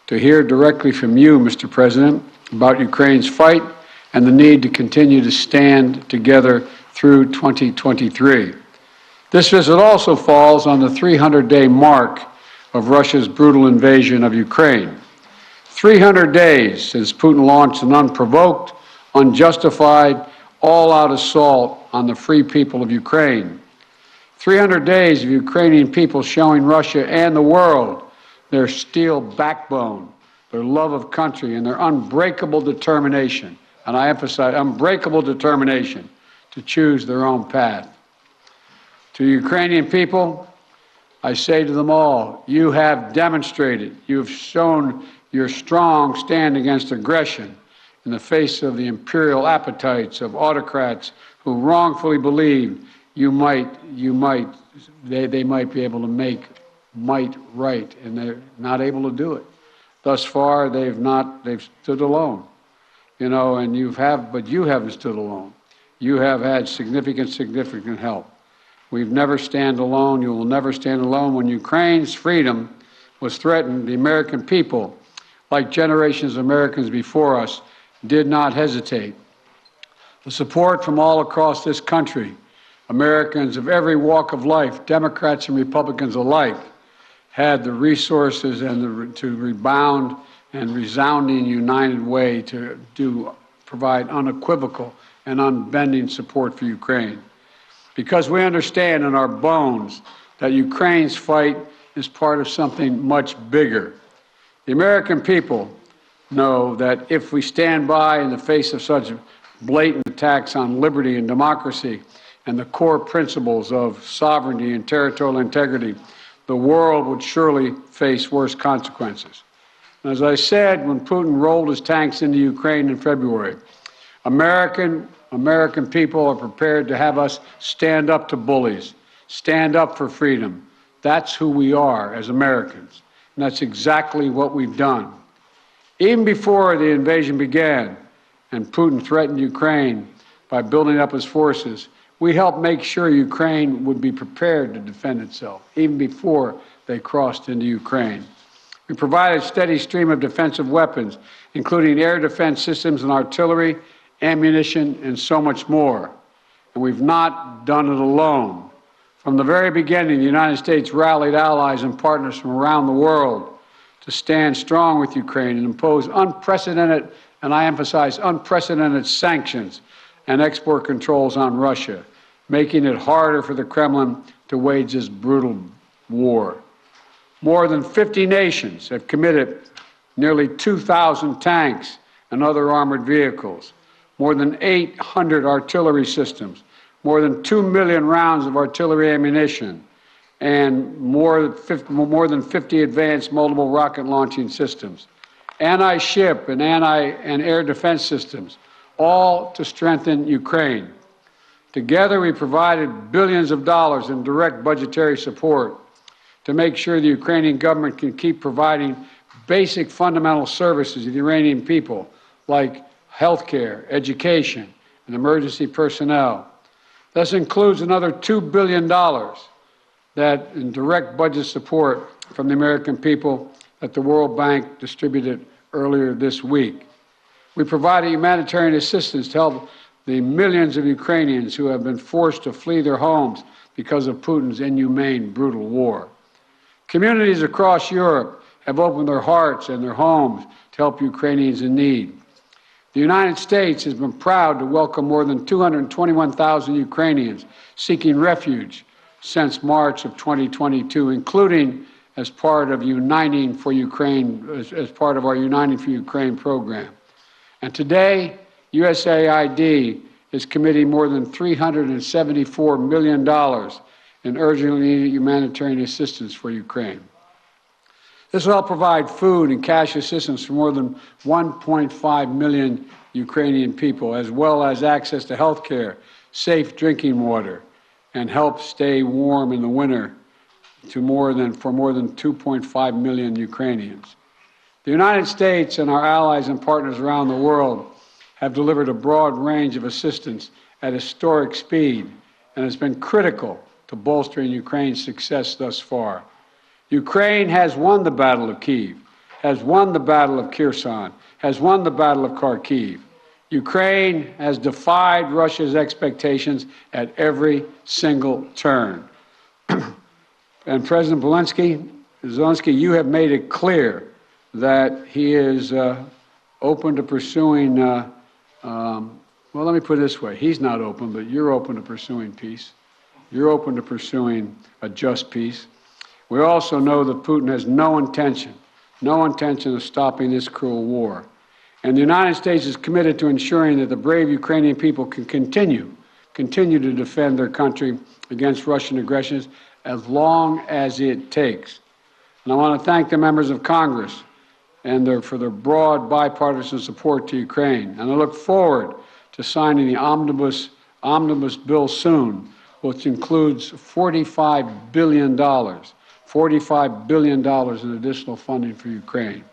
to hear directly from you, Mr. President, about Ukraine's fight and the need to continue to stand together through 2023. This visit also falls on the 300-day mark of Russia's brutal invasion of Ukraine. 300 days since Putin launched an unprovoked, unjustified, all-out assault on the free people of Ukraine. 300 days of Ukrainian people showing Russia and the world their steel backbone, their love of country, and their unbreakable determination, and I emphasize unbreakable determination, to choose their own path. To Ukrainian people, I say to them all, you have demonstrated, you have shown your strong stand against aggression in the face of the imperial appetites of autocrats who wrongfully believe they might be able to make might right, and they're not able to do it. Thus far, they've stood alone, and but you haven't stood alone. You have had significant help. We've never stand alone. You will never stand alone. When Ukraine's freedom was threatened, the American people, like generations of Americans before us, did not hesitate. The support from all across this country, Americans of every walk of life, Democrats and Republicans alike, had the resources and to rebound and resounding united way to provide unequivocal and unbending support for Ukraine. Because we understand in our bones that Ukraine's fight is part of something much bigger. The American people know that if we stand by in the face of such blatant attacks on liberty and democracy and the core principles of sovereignty and territorial integrity, the world would surely face worse consequences. And as I said, when Putin rolled his tanks into Ukraine in February, American people are prepared to have us stand up to bullies, stand up for freedom. That's who we are as Americans, and that's exactly what we've done. Even before the invasion began and Putin threatened Ukraine by building up his forces, we helped make sure Ukraine would be prepared to defend itself, even before they crossed into Ukraine. We provided a steady stream of defensive weapons, including air defense systems and artillery, ammunition, and so much more. And we've not done it alone. From the very beginning, the United States rallied allies and partners from around the world to stand strong with Ukraine and impose unprecedented, and I emphasize unprecedented, sanctions and export controls on Russia, making it harder for the Kremlin to wage this brutal war. More than 50 nations have committed nearly 2,000 tanks and other armored vehicles, more than 800 artillery systems, more than 2 million rounds of artillery ammunition, and more than 50 advanced multiple rocket launching systems, anti-ship and air defense systems, all to strengthen Ukraine. Together, we provided billions of dollars in direct budgetary support to make sure the Ukrainian government can keep providing basic fundamental services to the Iranian people, like health care, education, and emergency personnel. This includes another $2 billion that in direct budget support from the American people that the World Bank distributed earlier this week. We provided humanitarian assistance to help the millions of Ukrainians who have been forced to flee their homes because of Putin's inhumane, brutal war. Communities across Europe have opened their hearts and their homes to help Ukrainians in need. The United States has been proud to welcome more than 221,000 Ukrainians seeking refuge since March of 2022, including as part of Uniting for Ukraine, as part of our Uniting for Ukraine program. And today, USAID is committing more than $374 million in urgently needed humanitarian assistance for Ukraine. This will help provide food and cash assistance for more than 1.5 million Ukrainian people, as well as access to health care, safe drinking water, and help stay warm in the winter for more than 2.5 million Ukrainians. The United States and our allies and partners around the world have delivered a broad range of assistance at historic speed and has been critical to bolstering Ukraine's success thus far. Ukraine has won the Battle of Kyiv, has won the Battle of Kherson, has won the Battle of Kharkiv. Ukraine has defied Russia's expectations at every single turn. And President Zelensky, you have made it clear that he is open to pursuing, well, let me put it this way. He's not open, but you're open to pursuing peace. You're open to pursuing a just peace. We also know that Putin has no intention of stopping this cruel war. And the United States is committed to ensuring that the brave Ukrainian people can continue to defend their country against Russian aggressions as long as it takes. And I want to thank the members of Congress for their broad bipartisan support to Ukraine. And I look forward to signing the omnibus bill soon, which includes $45 billion in additional funding for Ukraine.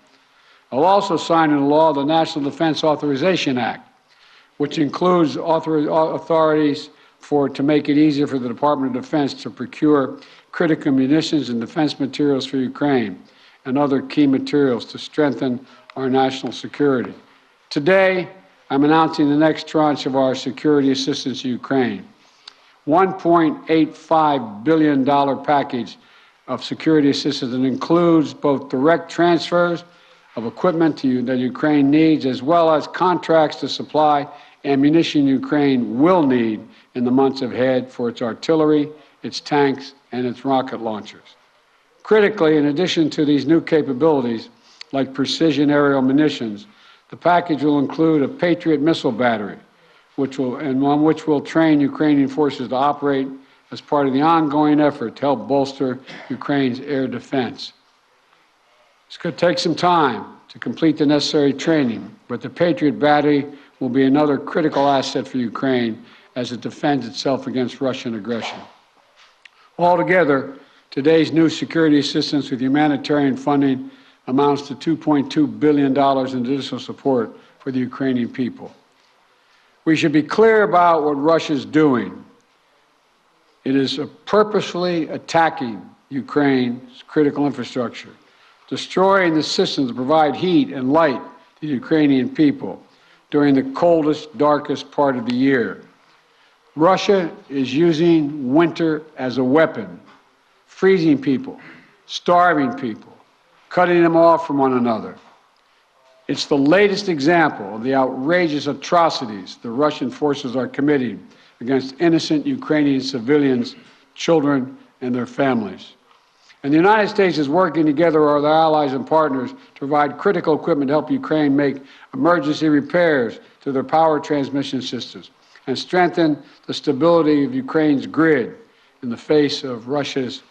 I'll also sign into law the National Defense Authorization Act, which includes authorities to make it easier for the Department of Defense to procure critical munitions and defense materials for Ukraine and other key materials to strengthen our national security. Today, I'm announcing the next tranche of our security assistance to Ukraine. $1.85 billion package of security assistance that includes both direct transfers of equipment that Ukraine needs, as well as contracts to supply ammunition Ukraine will need in the months ahead for its artillery, its tanks, and its rocket launchers. Critically, in addition to these new capabilities, like precision aerial munitions, the package will include a Patriot missile battery, which will train Ukrainian forces to operate as part of the ongoing effort to help bolster Ukraine's air defense. It's going to take some time to complete the necessary training, but the Patriot battery will be another critical asset for Ukraine as it defends itself against Russian aggression. Altogether, today's new security assistance with humanitarian funding amounts to $2.2 billion in additional support for the Ukrainian people. We should be clear about what Russia's doing. It is purposefully attacking Ukraine's critical infrastructure, destroying the systems that provide heat and light to the Ukrainian people during the coldest, darkest part of the year. Russia is using winter as a weapon, freezing people, starving people, cutting them off from one another. It's the latest example of the outrageous atrocities the Russian forces are committing against innocent Ukrainian civilians, children, and their families. And the United States is working together with our allies and partners to provide critical equipment to help Ukraine make emergency repairs to their power transmission systems and strengthen the stability of Ukraine's grid in the face of Russia's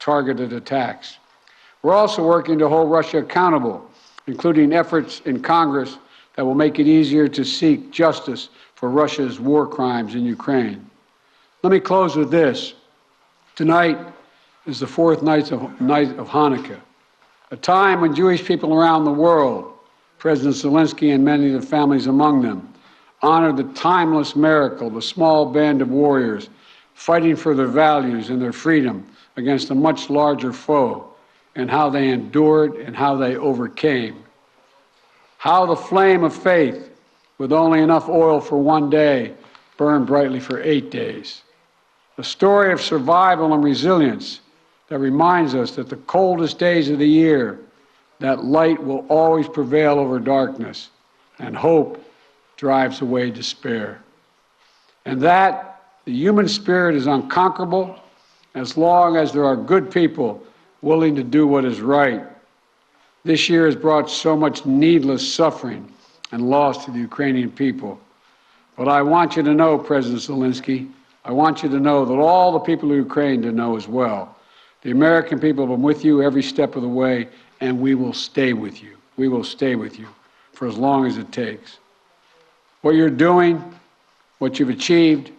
targeted attacks. We're also working to hold Russia accountable, including efforts in Congress that will make it easier to seek justice for Russia's war crimes in Ukraine. Let me close with this. Tonight is the fourth night of Hanukkah, a time when Jewish people around the world, President Zelensky and many of the families among them, honor the timeless miracle of a small band of warriors fighting for their values and their freedom against a much larger foe, and how they endured and how they overcame. How the flame of faith, with only enough oil for one day, burned brightly for 8 days. A story of survival and resilience that reminds us that the coldest days of the year, that light will always prevail over darkness, and hope drives away despair. And that the human spirit is unconquerable as long as there are good people willing to do what is right. This year has brought so much needless suffering and loss to the Ukrainian people. But I want you to know, President Zelensky, I want you to know that all the people of Ukraine to know as well. The American people have been with you every step of the way, and we will stay with you. We will stay with you for as long as it takes. What you're doing, what you've achieved,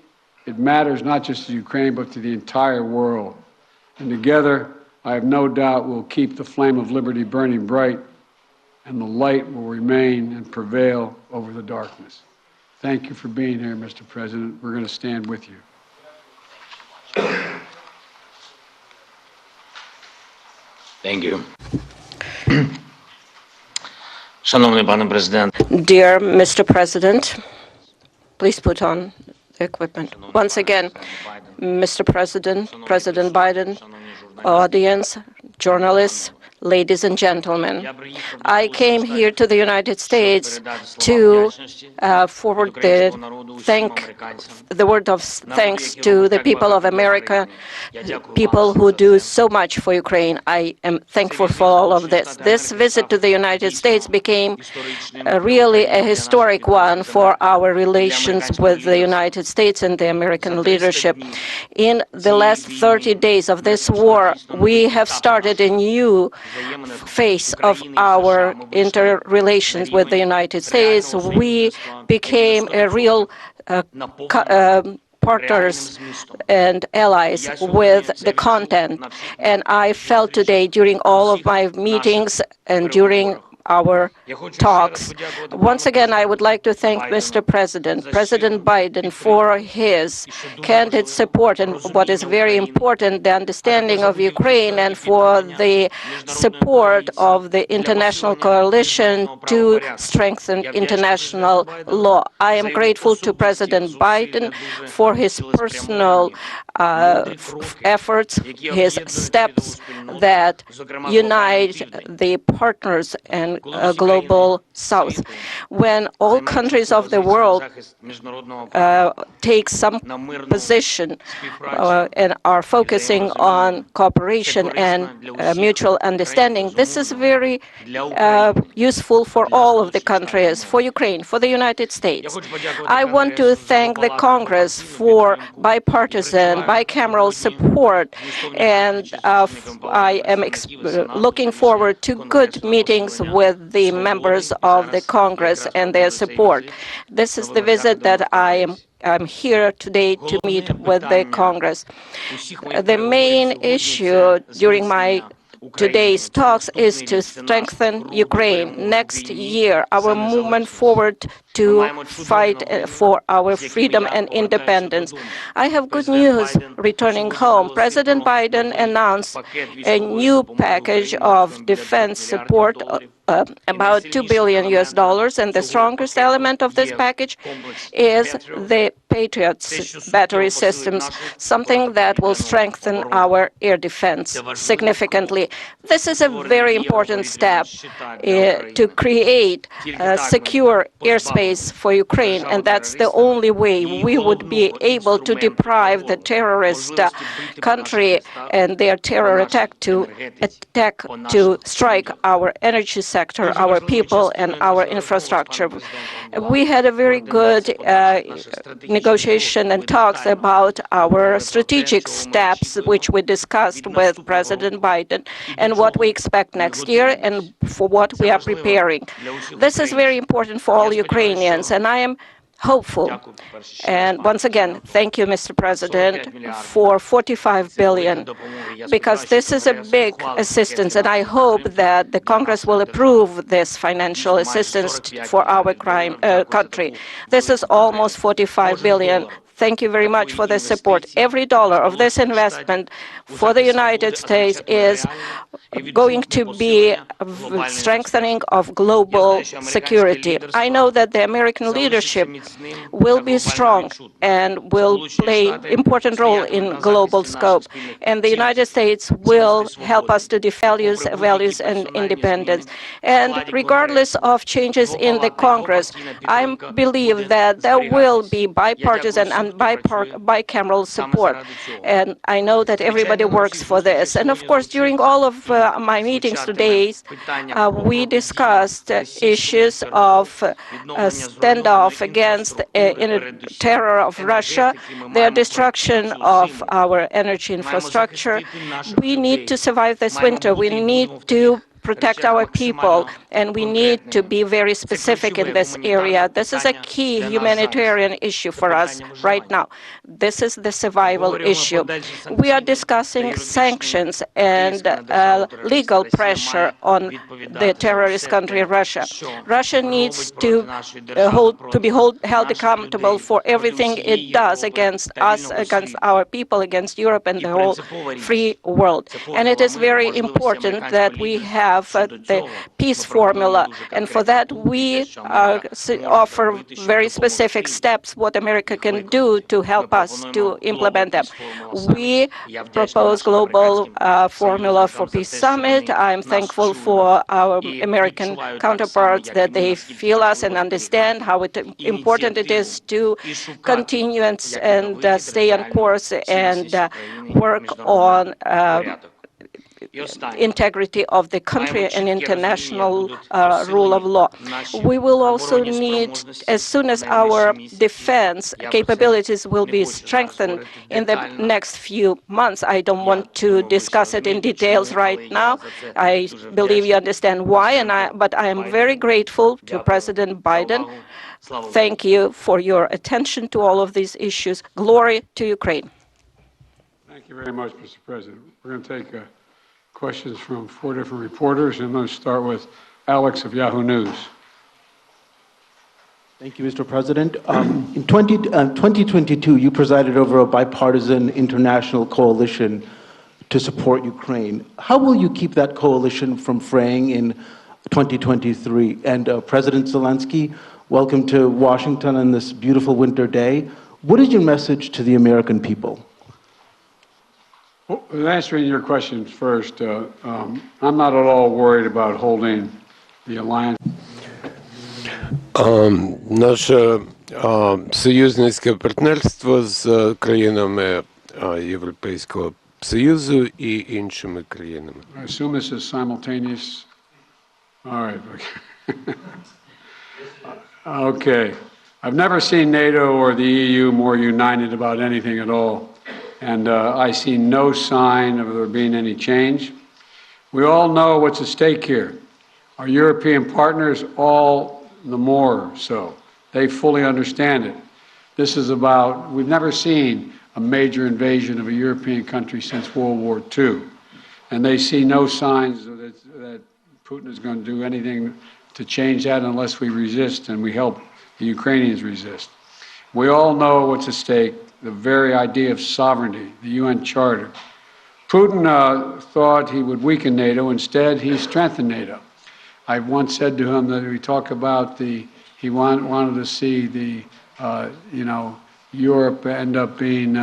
it matters not just to Ukraine, but to the entire world. And together, I have no doubt we'll keep the flame of liberty burning bright, and the light will remain and prevail over the darkness. Thank you for being here, Mr. President. We're going to stand with you. Thank you. Dear Mr. President, please put on the equipment. Once again, Mr. President, President Biden, audience, journalists, ladies and gentlemen, I came here to the United States to forward the word of thanks to the people of America, people who do so much for Ukraine. I am thankful for all of this. This visit to the United States became really a historic one for our relations with the United States and the American leadership. In the last 30 days of this war, we have started a new phase of our interrelations with the United States. We became a real partners and allies with the content. And I felt today during all of my meetings and during our talks. Once again, I would like to thank Mr. President Biden, for his candid support and what is very important, the understanding of Ukraine, and for the support of the international coalition to strengthen international law. I am grateful to President Biden for his personal efforts, his steps that unite the partners and global South. When all countries of the world take some position and are focusing on cooperation and mutual understanding, this is very useful for all of the countries, for Ukraine, for the United States. I want to thank the Congress for bipartisan, bicameral support, and I am looking forward to good meetings with the members of the Congress and their support. This is the visit that I'm here today to meet with the Congress. The main issue during my today's talks is to strengthen Ukraine. Next year, our movement forward to fight for our freedom and independence. I have good news returning home. President Biden announced a new package of defense support, about $2 billion, and the strongest element of this package is the Patriot battery systems, something that will strengthen our air defense significantly. This is a very important step to create a secure airspace for Ukraine, and that's the only way we would be able to deprive the terrorist country and their terror attack to strike our energy sector, our people, and our infrastructure. We had a very good negotiation and talks about our strategic steps, which we discussed with President Biden, and what we expect next year and for what we are preparing. This is very important for all Ukrainians, and I am hopeful. And once again, thank you, Mr. President, for $45 billion, because this is a big assistance, and I hope that the Congress will approve this financial assistance for our country. This is almost $45 billion. Thank you very much for the support. Every dollar of this investment for the United States is going to be strengthening of global security. I know that the American leadership will be strong and will play an important role in global scope, and the United States will help us to defend values and independence. And regardless of changes in the Congress, I believe that there will be bipartisan and bicameral support, and I know that everybody works for this. And of course, during all of my meetings today, we discussed issues of standoff against terror of Russia, the destruction of our energy infrastructure. We need to survive this winter. We need to protect our people, and we need to be very specific in this area. This is a key humanitarian issue for us right now. This is the survival issue. We are discussing sanctions and legal pressure on the terrorist country Russia. Russia needs to be held accountable for everything it does against us, against our people, against Europe and the whole free world. And it is very important that we have have the peace formula. And for that, we offer very specific steps what America can do to help us to implement them. We propose global formula for peace summit. I'm thankful for our American counterparts that they feel us and understand how important it is to continue and stay on course and work on integrity of the country and international rule of law. We will also need, as soon as our defense capabilities will be strengthened in the next few months. I don't want to discuss it in details right now. I believe you understand why, but I am very grateful to President Biden. Thank you for your attention to all of these issues. Glory to Ukraine. Thank you very much, Mr. President. We're going to take questions from 4 different reporters, and let's start with Alex of Yahoo News. Thank you, Mr. President. In 2022, you presided over a bipartisan international coalition to support Ukraine. How will you keep that coalition from fraying in 2023? And President Zelensky, welcome to Washington on this beautiful winter day. What is your message to the American people? Well, answering your questions first, I'm not at all worried about holding the alliance. Наше союзницьке партнерство з країнами Європейського Союзу і іншими країнами. I assume this is simultaneous. All right. Okay. I've never seen NATO or the EU more united about anything at all. And I see no sign of there being any change. We all know what's at stake here. Our European partners, all the more so. They fully understand it. This is about, we've never seen a major invasion of a European country since World War II. And they see no signs that Putin is going to do anything to change that unless we resist and we help the Ukrainians resist. We all know what's at stake. The very idea of sovereignty, the UN Charter. Putin thought he would weaken NATO. Instead, he strengthened NATO. I once said to him that we talk about he wanted to see Europe end up being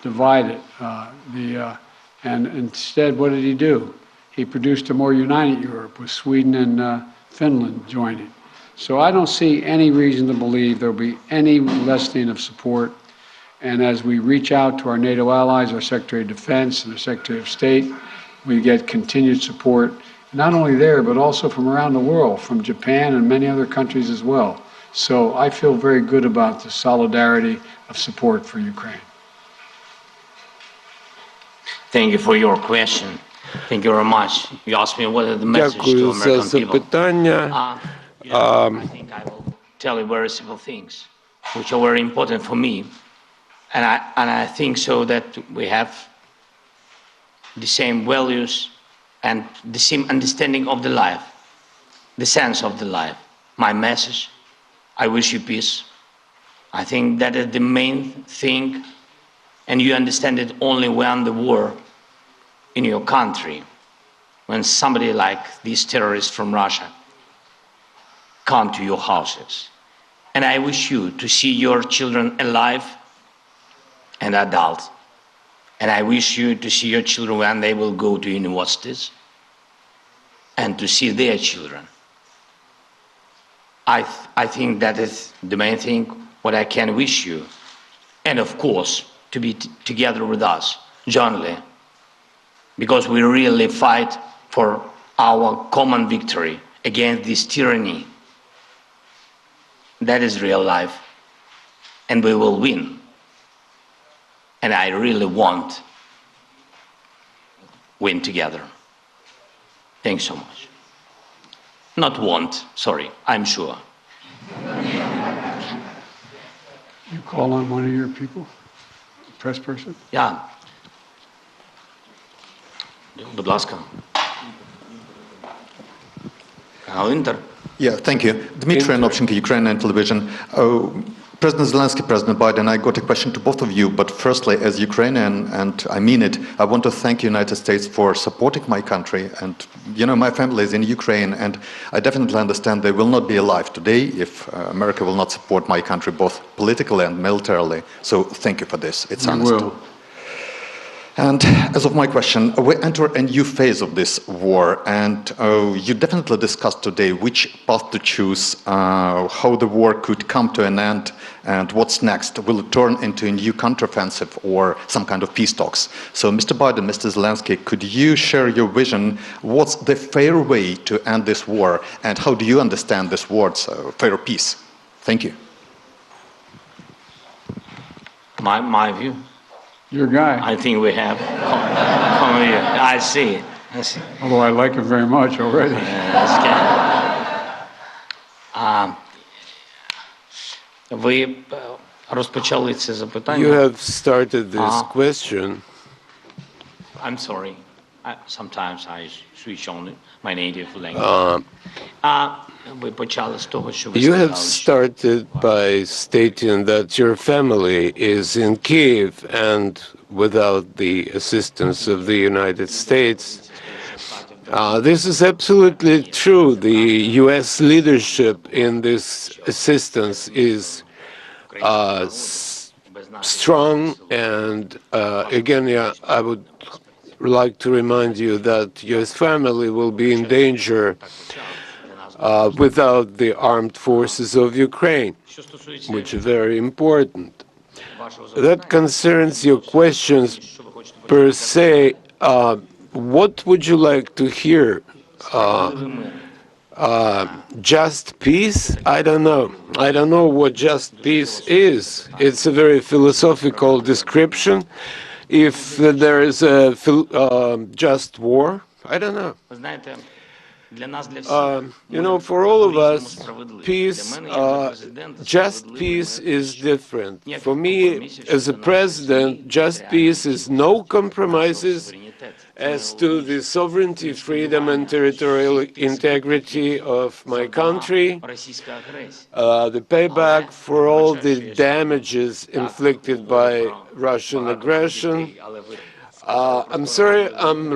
divided. And instead, what did he do? He produced a more united Europe with Sweden and Finland joining. So I don't see any reason to believe there will be any lessening of support. And as we reach out to our NATO allies, our Secretary of Defense and our Secretary of State, we get continued support, not only there, but also from around the world, from Japan and many other countries as well. So I feel very good about the solidarity of support for Ukraine. Thank you for your question. Thank you very much. You asked me what are the message to American people. I think I will tell you very simple things, which are very important for me. And I think so that we have the same values and the same understanding of the life, the sense of the life. My message, I wish you peace. I think that is the main thing, and you understand it only when the war in your country, when somebody like these terrorists from Russia come to your houses. And I wish you to see your children alive and adult. And I wish you to see your children when they will go to universities and to see their children. I think that is the main thing what I can wish you. And of course, to be together with us, jointly, because we really fight for our common victory against this tyranny. That is real life, and we will win. And I really want win together. Thanks so much. Not want, sorry, I'm sure. You call on one of your people, press person? Yeah. Будь ласка. Канал Інтер. Yeah, thank you. Dmitry Anopchenko, Ukrainian television. President Zelensky, President Biden, I got a question to both of you, but firstly, as Ukrainian, and I mean it, I want to thank the United States for supporting my country. And, you know, my family is in Ukraine, and I definitely understand they will not be alive today if America will not support my country, both politically and militarily. So thank you for this. It's honest. We will. And as of my question, we enter a new phase of this war, and you definitely discussed today which path to choose, how the war could come to an end, and what's next. Will it turn into a new counteroffensive or some kind of peace talks? So, Mr. Biden, Mr. Zelensky, could you share your vision? What's the fair way to end this war, and how do you understand this word, fair peace? Thank you. My view. Your guy. I think we have. I see it. I see. Although I like him very much already. Ви розпочали це запитання. You have started this question. I'm sorry. Sometimes I switch on my native language. Ви почали з того, що ви You have сказали, started by stating that your family is in Kiev and without the assistance of the United States. This is absolutely true. The U.S. leadership in this assistance is strong, and again, I would like to remind you that U.S. family will be in danger without the armed forces of Ukraine, which is very important. That concerns your questions per se. What would you like to hear? Just peace? I don't know. I don't know what just peace is. It's a very philosophical description. If there is a just war, I don't know. You know, for all of us, peace, just peace is different. For me, as a president, just peace is no compromises as to the sovereignty, freedom, and territorial integrity of my country, the payback for all the damages inflicted by Russian aggression. I'm sorry, I'm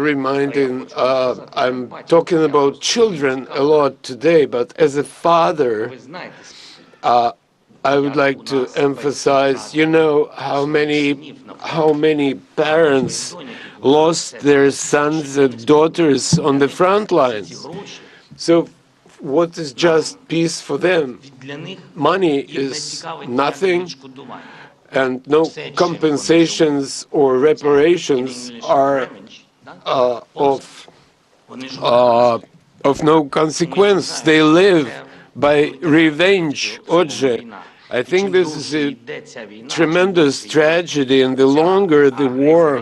talking about children a lot today, but as a father, I would like to emphasize, you know, how many parents lost their sons and daughters on the front lines. So what is just peace for them? Money is nothing, and no compensations or reparations are of no consequence. They live by revenge. Отже, I think this is a tremendous tragedy, and the longer the war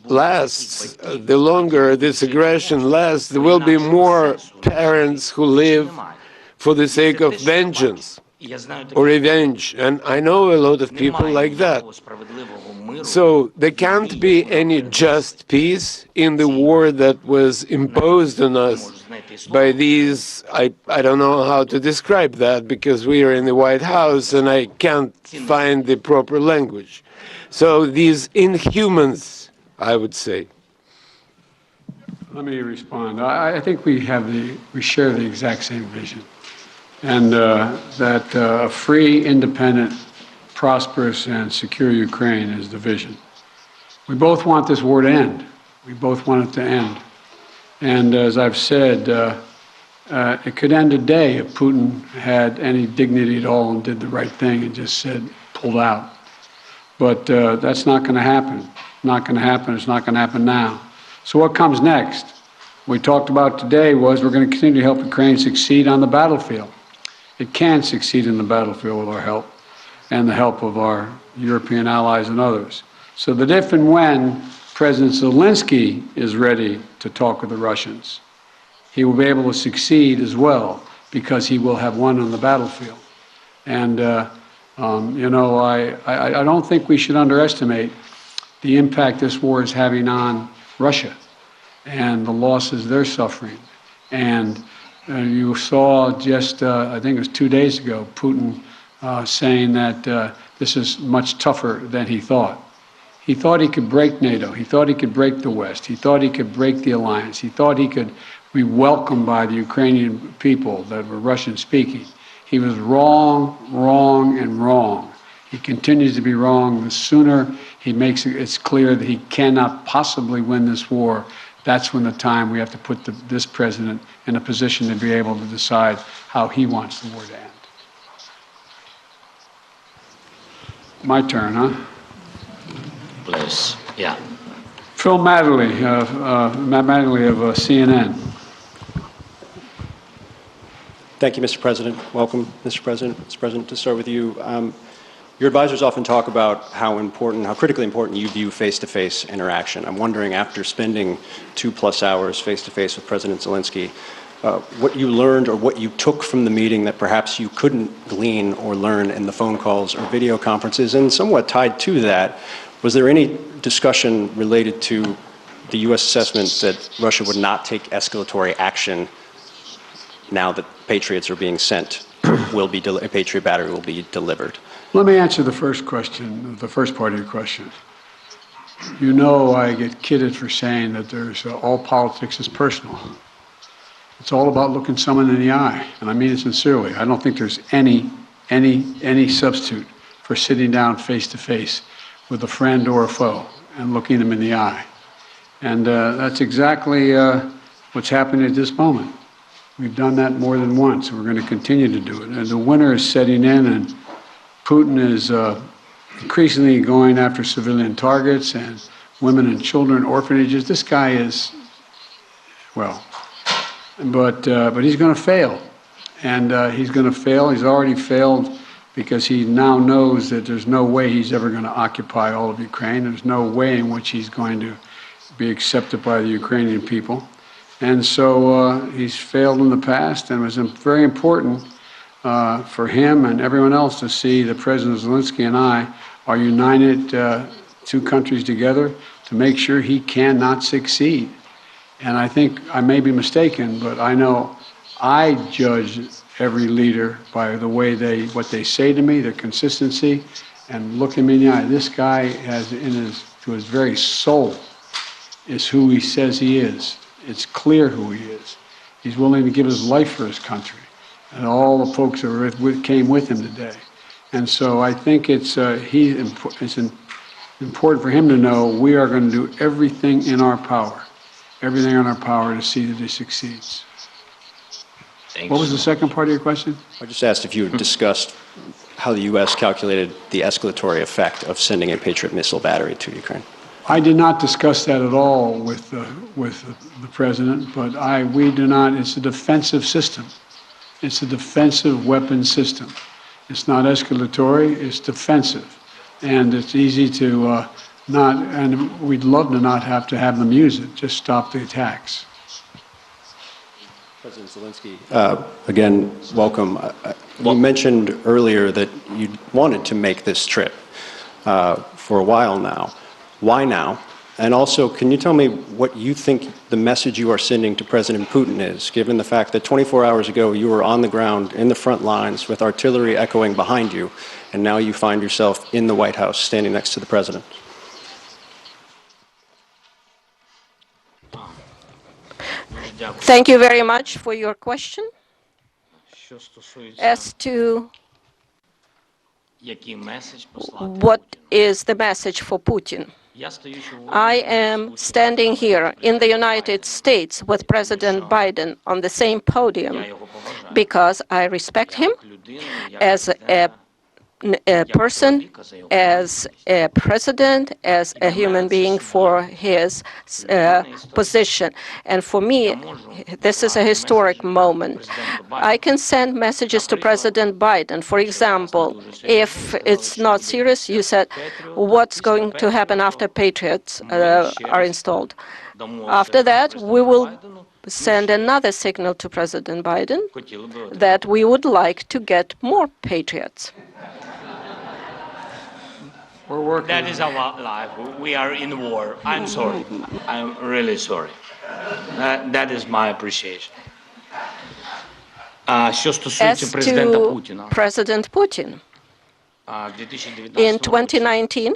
lasts, the longer this aggression lasts, there will be more parents who live for the sake of vengeance or revenge, and I know a lot of people like that. So there can't be any just peace in the war that was imposed on us by these, I don't know how to describe that because we are in the White House and I can't find the proper language. So these inhumans, I would say. Let me respond. I think we share the exact same vision. And that a free, independent, prosperous, and secure Ukraine is the vision. We both want this war to end. We both want it to end. And as I've said, it could end today if Putin had any dignity at all and did the right thing and just said, pulled out. But that's not going to happen. Not going to happen. It's not going to happen now. So what comes next? What we talked about today was we're going to continue to help Ukraine succeed on the battlefield. It can succeed in the battlefield with our help and the help of our European allies and others. So that if and when President Zelensky is ready to talk with the Russians, he will be able to succeed as well because he will have won on the battlefield. And, you know, I don't think we should underestimate the impact this war is having on Russia and the losses they're suffering. And you saw just, I think it was 2 days ago, Putin saying that this is much tougher than he thought. He thought he could break NATO. He thought he could break the West. He thought he could break the alliance. He thought he could be welcomed by the Ukrainian people that were Russian-speaking. He was wrong, wrong, and wrong. He continues to be wrong. The sooner he makes it's clear that he cannot possibly win this war, that's when the time we have to put this president in a position to be able to decide how he wants the war to end. My turn, huh? Please, yeah. Phil Matterly, Matt Matterly of CNN. Thank you, Mr. President. Welcome, Mr. President. Mr. President, to start with you, your advisors often talk about how critically important you view face-to-face interaction. I'm wondering, after spending 2+ hours face-to-face with President Zelensky, what you learned or what you took from the meeting that perhaps you couldn't glean or learn in the phone calls or video conferences, and somewhat tied to that, was there any discussion related to the U.S. assessment that Russia would not take escalatory action now that Patriots are being sent, a Patriot battery will be delivered? Let me answer the first question, the first part of your question. You know I get kidded for saying that there's all politics is personal. It's all about looking someone in the eye, and I mean it sincerely. I don't think there's any substitute for sitting down face-to-face with a friend or a foe and looking them in the eye. And that's exactly what's happening at this moment. We've done that more than once, and we're going to continue to do it. And the winter is setting in, and Putin is increasingly going after civilian targets and women and children, orphanages. This guy is, well, but he's going to fail. And he's going to fail. He's already failed because he now knows that there's no way he's ever going to occupy all of Ukraine. There's no way in which he's going to be accepted by the Ukrainian people. And so he's failed in the past, and it was very important for him and everyone else to see that President Zelensky and I are united, two countries together, to make sure he cannot succeed. And I think I may be mistaken, but I know I judge every leader by the way what they say to me, their consistency, and look him in the eye. This guy has to his very soul is who he says he is. It's clear who he is. He's willing to give his life for his country, and all the folks that came with him today. And so I think it's important for him to know we are going to do everything in our power to see that he succeeds. Thanks. What was the second part of your question? I just asked if you had discussed how the U.S. calculated the escalatory effect of sending a Patriot missile battery to Ukraine. I did not discuss that at all with the president, but we do not. It's a defensive system. It's a defensive weapon system. It's not escalatory. It's defensive, and it's easy to not. And we'd love to not have to have them use it. Just stop the attacks. President Zelensky, again, welcome. You mentioned earlier that you wanted to make this trip for a while now. Why now? And also, can you tell me what you think the message you are sending to President Putin is, given the fact that 24 hours ago you were on the ground in the front lines with artillery echoing behind you, and now you find yourself in the White House standing next to the president? Thank you very much for your question. As to what is the message for Putin? I am standing here in the United States with President Biden on the same podium because I respect him as a person, as a president, as a human being for his position. And for me, this is a historic moment. I can send messages to President Biden. For example, if it's not serious, you said, what's going to happen after Patriots are installed? After that, we will send another signal to President Biden that we would like to get more Patriots. We're working. That is our life. We are in war. I'm sorry. I'm really sorry. That is my appreciation. Що стосується As президента to Путіна, President Putin, In 2019,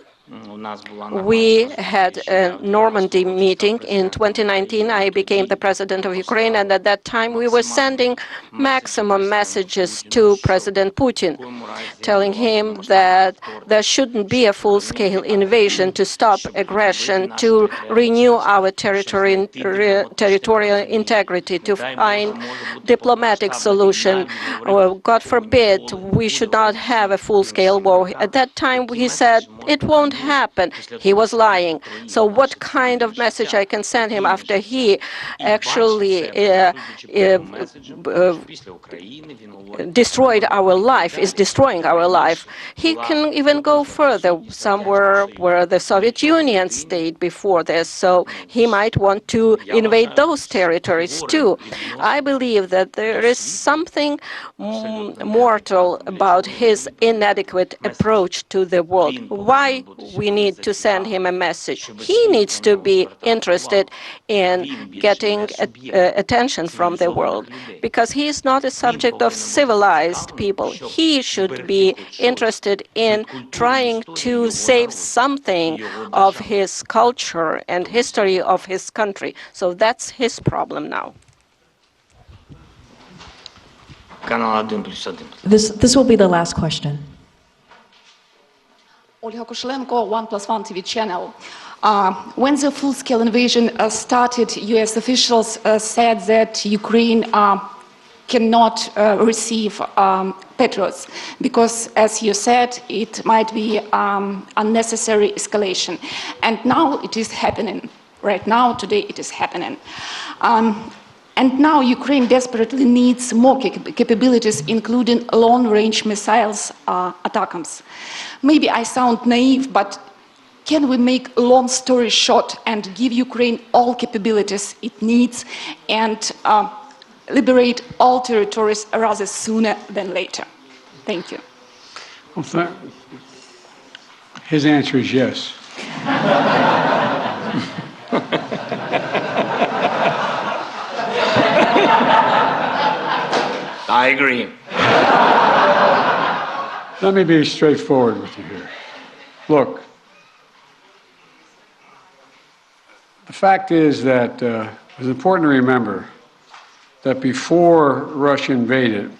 we had a Normandy meeting. In 2019, I became the president of Ukraine, and at that time, we were sending maximum messages to President Putin, telling him that there shouldn't be a full-scale invasion, to stop aggression, to renew our territorial integrity, to find diplomatic solution. Or, God forbid, we should not have a full-scale war. At that time, he said it won't happen. He was lying. So what kind of message I can send him after he actually destroyed our life, is destroying our life? He can even go further, somewhere where the Soviet Union stayed before this, so he might want to invade those territories too. I believe that there is something mortal about his inadequate approach to the world. Why we need to send him a message? He needs to be interested in getting attention from the world, because he is not a subject of civilized people. He should be interested in trying to save something of his culture and history of his country. So that's his problem now. This will be the last question. Olga Kushelenko, 1+1 TV channel. When the full-scale invasion started, U.S. officials said that Ukraine cannot receive Patriots because, as you said, it might be unnecessary escalation. And now it is happening. Right now, today, it is happening. And now Ukraine desperately needs more capabilities, including long-range missiles, ATACMS. Maybe I sound naive, but can we make a long story short and give Ukraine all capabilities it needs and liberate all territories rather sooner than later? Thank you. Well, his answer is yes. I agree. Let me be straightforward with you here. Look, the fact is that it's important to remember that before Russia invaded,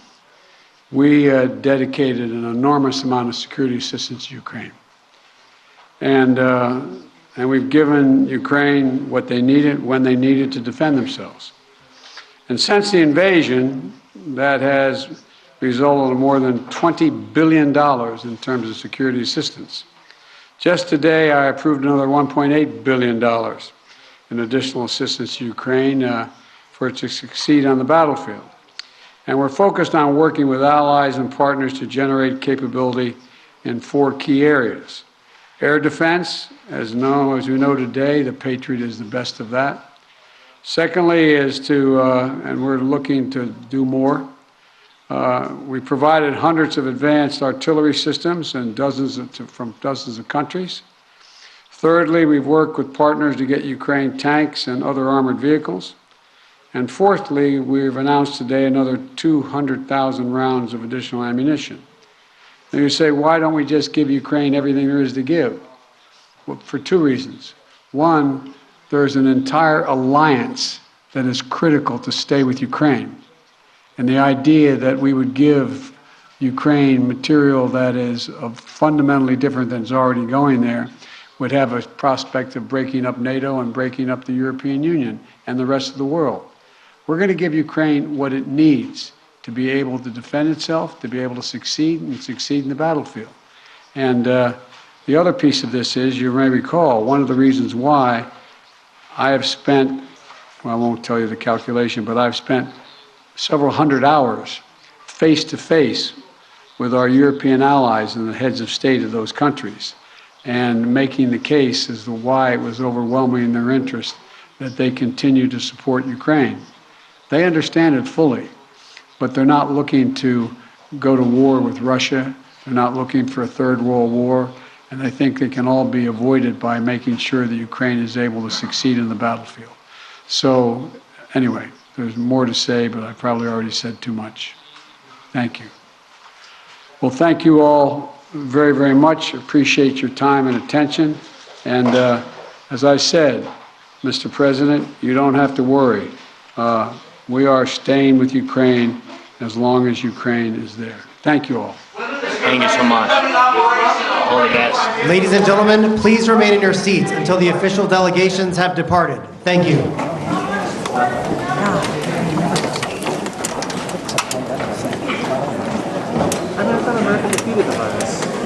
we dedicated an enormous amount of security assistance to Ukraine. And we've given Ukraine what they needed, when they needed to defend themselves. And since the invasion, that has resulted in more than $20 billion in terms of security assistance. Just today, I approved another $1.8 billion in additional assistance to Ukraine for it to succeed on the battlefield. And we're focused on working with allies and partners to generate capability in 4 key areas. Air defense, as we know today, the Patriot is the best of that. Secondly is to, and we're looking to do more, we provided hundreds of advanced artillery systems and from dozens of countries. Thirdly, we've worked with partners to get Ukraine tanks and other armored vehicles. And fourthly, we've announced today another 200,000 rounds of additional ammunition. Now you say, why don't we just give Ukraine everything there is to give? Well, for 2 reasons. One, there's an entire alliance that is critical to stay with Ukraine. And the idea that we would give Ukraine material that is fundamentally different than is already going there would have a prospect of breaking up NATO and breaking up the European Union and the rest of the world. We're going to give Ukraine what it needs to be able to defend itself, to be able to succeed and succeed in the battlefield. And the other piece of this is, you may recall, one of the reasons why I have spent, well, I won't tell you the calculation, but I've spent several hundred hours face-to-face with our European allies and the heads of state of those countries, and making the case as to why it was overwhelming in their interest that they continue to support Ukraine. They understand it fully, but they're not looking to go to war with Russia. They're not looking for a third world war, and I think they can all be avoided by making sure that Ukraine is able to succeed in the battlefield. So, anyway, there's more to say, but I probably already said too much. Thank you. Well, thank you all very, very much appreciate your time and attention. And as I said, Mr. President, you don't have to worry. We are staying with Ukraine as long as Ukraine is there. Thank you all. Thank you so much. All the best. Ladies and gentlemen, please remain in your seats until the official delegations have departed. Thank you. I thought America defeated the virus.